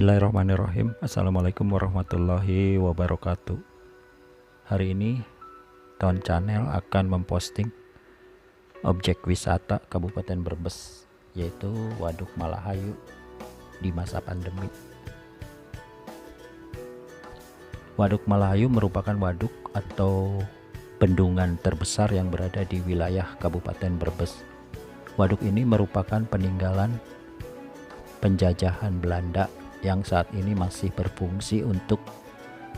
Bismillahirrahmanirrahim. Assalamualaikum warahmatullahi wabarakatuh. Hari ini Ton Channel akan memposting objek wisata Kabupaten Brebes, yaitu Waduk Malahayu di masa pandemi. Waduk Malahayu merupakan waduk atau bendungan terbesar yang berada di wilayah Kabupaten Brebes. Waduk ini merupakan peninggalan penjajahan Belanda yang saat ini masih berfungsi untuk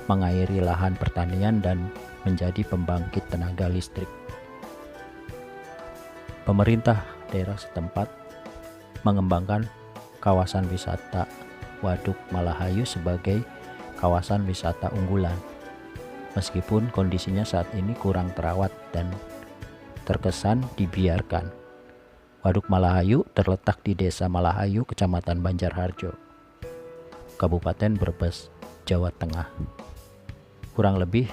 mengairi lahan pertanian dan menjadi pembangkit tenaga listrik. Pemerintah daerah setempat mengembangkan kawasan wisata Waduk Malahayu sebagai kawasan wisata unggulan. Meskipun kondisinya saat ini kurang terawat dan terkesan dibiarkan. Waduk Malahayu terletak di Desa Malahayu, Kecamatan Banjarharjo, Kabupaten Brebes, Jawa Tengah. Kurang lebih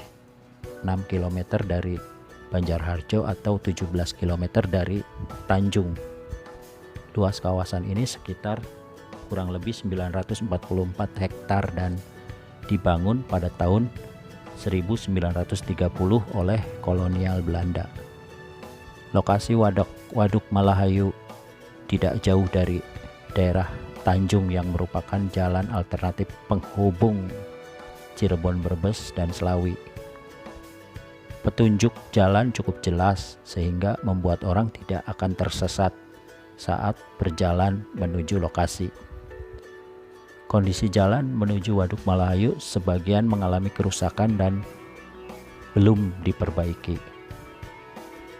6 km dari Banjarharjo atau 17 km dari Tanjung. Luas kawasan ini sekitar kurang lebih 944 hektar dan dibangun pada tahun 1930 oleh kolonial Belanda. Lokasi Waduk Malahayu tidak jauh dari daerah Tanjung yang merupakan jalan alternatif penghubung Cirebon, Brebes, dan Slawi. Petunjuk jalan cukup jelas sehingga membuat orang tidak akan tersesat saat berjalan menuju lokasi. Kondisi jalan menuju Waduk Malahayu sebagian mengalami kerusakan dan belum diperbaiki.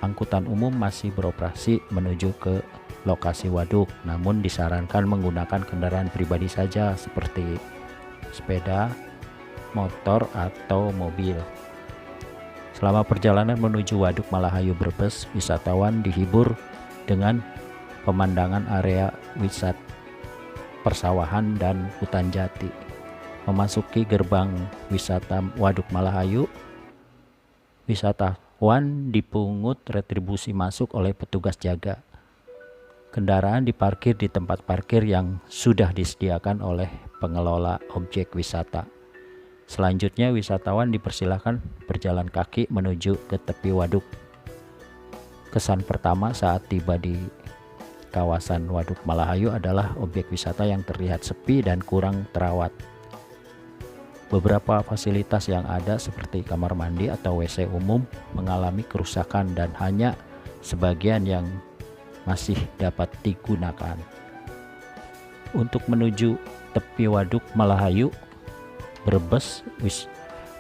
Angkutan umum masih beroperasi menuju ke lokasi waduk, namun disarankan menggunakan kendaraan pribadi saja seperti sepeda, motor, atau mobil. Selama perjalanan menuju Waduk Malahayu Brebes, wisatawan dihibur dengan pemandangan area wisata persawahan dan hutan jati. Memasuki gerbang wisata Waduk Malahayu, wisatawan dipungut retribusi masuk oleh petugas jaga. Kendaraan diparkir di tempat parkir yang sudah disediakan oleh pengelola objek wisata. Selanjutnya wisatawan dipersilakan berjalan kaki menuju ke tepi waduk. Kesan pertama saat tiba di kawasan Waduk Malahayu adalah objek wisata yang terlihat sepi dan kurang terawat. Beberapa fasilitas yang ada seperti kamar mandi atau WC umum mengalami kerusakan dan hanya sebagian yang masih dapat digunakan. Untuk menuju tepi Waduk Malahayu Brebes,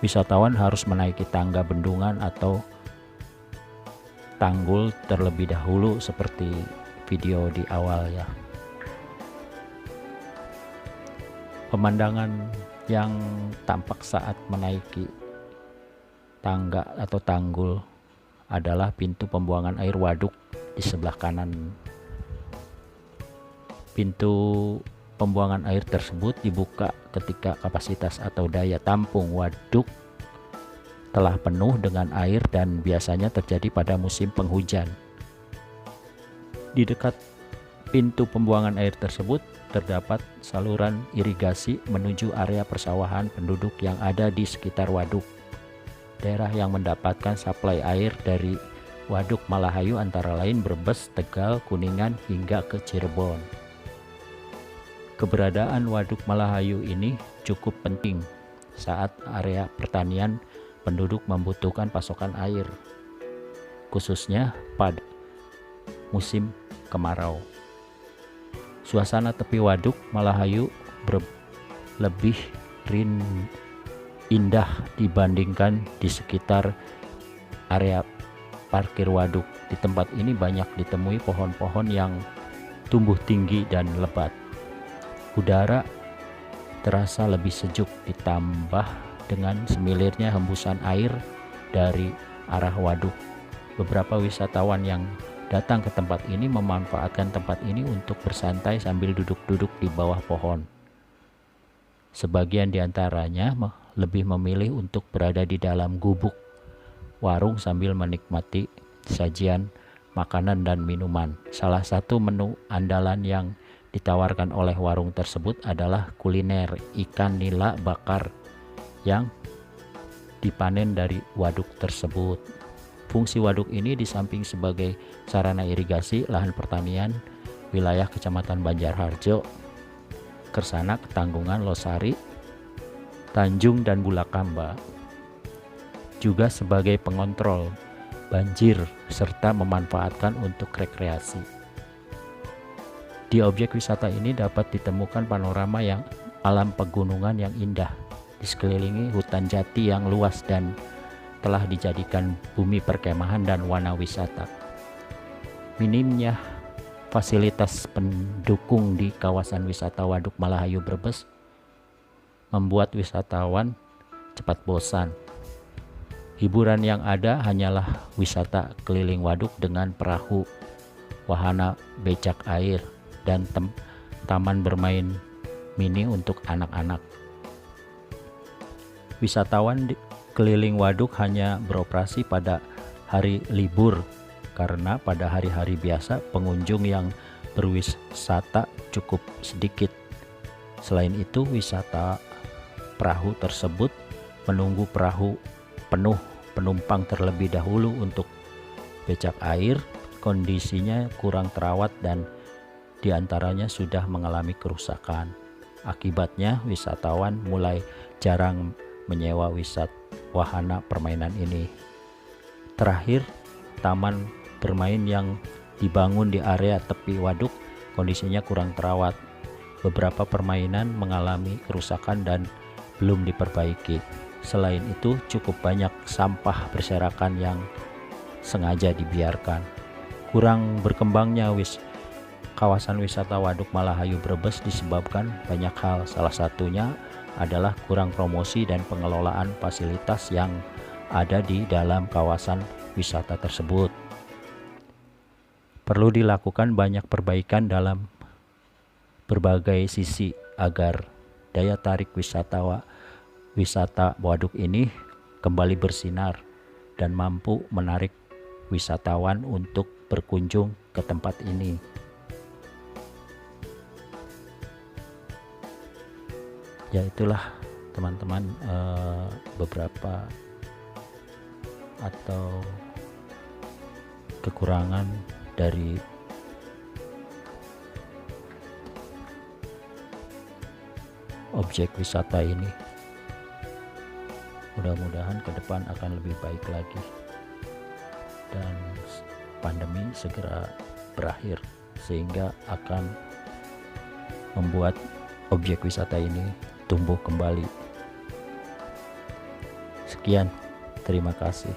wisatawan harus menaiki tangga bendungan atau tanggul terlebih dahulu seperti video di awal ya. Pemandangan yang tampak saat menaiki tangga atau tanggul adalah pintu pembuangan air waduk di sebelah kanan. Pintu pembuangan air tersebut dibuka ketika kapasitas atau daya tampung waduk telah penuh dengan air dan biasanya terjadi pada musim penghujan. Di dekat pintu pembuangan air tersebut terdapat saluran irigasi menuju area persawahan penduduk yang ada di sekitar waduk. Daerah yang mendapatkan suplai air dari Waduk Malahayu antara lain Brebes, Tegal, Kuningan, hingga ke Cirebon. Keberadaan Waduk Malahayu ini cukup penting saat area pertanian penduduk membutuhkan pasokan air, khususnya pada musim kemarau. Suasana tepi Waduk Malahayu lebih indah dibandingkan di sekitar area parkir waduk. Di tempat ini banyak ditemui pohon-pohon yang tumbuh tinggi dan lebat. Udara terasa lebih sejuk ditambah dengan semilirnya hembusan air dari arah waduk. Beberapa wisatawan yang datang ke tempat ini memanfaatkan tempat ini untuk bersantai sambil duduk-duduk di bawah pohon. Sebagian diantaranya lebih memilih untuk berada di dalam gubuk warung sambil menikmati sajian makanan dan minuman. Salah satu menu andalan yang ditawarkan oleh warung tersebut adalah kuliner ikan nila bakar yang dipanen dari waduk tersebut. Fungsi waduk ini di samping sebagai sarana irigasi lahan pertanian wilayah Kecamatan Banjarharjo, Kersana, Ketanggungan, Losari, Tanjung, dan Bulakamba, juga sebagai pengontrol banjir serta memanfaatkan untuk rekreasi. Di objek wisata ini dapat ditemukan panorama yang alam pegunungan yang indah, disekelilingi hutan jati yang luas dan telah dijadikan bumi perkemahan dan wana wisata. Minimnya fasilitas pendukung di kawasan wisata Waduk Malahayu Brebes membuat wisatawan cepat bosan. Hiburan yang ada hanyalah wisata keliling waduk dengan perahu, wahana becak air, dan taman bermain mini untuk anak-anak. Wisatawan keliling waduk hanya beroperasi pada hari libur karena pada hari-hari biasa pengunjung yang berwisata cukup sedikit. Selain itu, wisata perahu tersebut menunggu perahu penuh penumpang terlebih dahulu untuk becak air. Kondisinya kurang terawat dan diantaranya sudah mengalami kerusakan. Akibatnya wisatawan mulai jarang menyewa wahana permainan ini. Terakhir, taman bermain yang dibangun di area tepi waduk kondisinya kurang terawat. Beberapa permainan mengalami kerusakan dan belum diperbaiki. Selain itu, cukup banyak sampah berserakan yang sengaja dibiarkan. Kurang berkembangnya kawasan wisata Waduk Malahayu Brebes disebabkan banyak hal. Salah satunya adalah kurang promosi dan pengelolaan fasilitas yang ada di dalam kawasan wisata tersebut. Perlu dilakukan banyak perbaikan dalam berbagai sisi agar daya tarik wisata waduk ini kembali bersinar dan mampu menarik wisatawan untuk berkunjung ke tempat ini. Ya, itulah teman-teman beberapa atau kekurangan dari objek wisata ini. Mudah-mudahan ke depan akan lebih baik lagi dan pandemi segera berakhir sehingga akan membuat objek wisata ini tumbuh kembali. Sekian, terima kasih.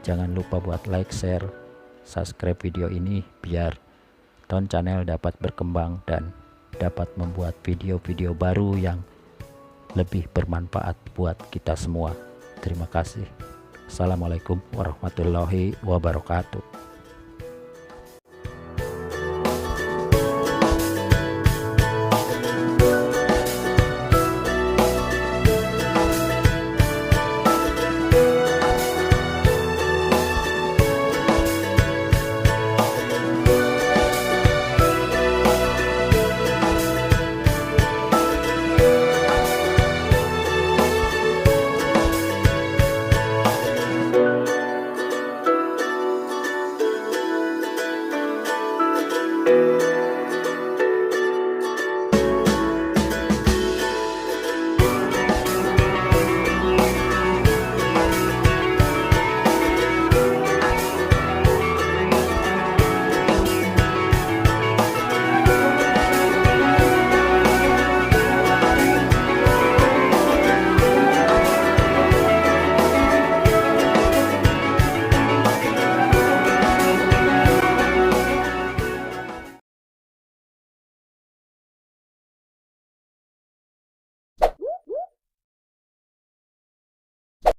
Jangan lupa buat like, share, subscribe video ini biar Ton Channel dapat berkembang dan dapat membuat video-video baru yang lebih bermanfaat buat kita semua. Terima kasih. Assalamualaikum warahmatullahi wabarakatuh.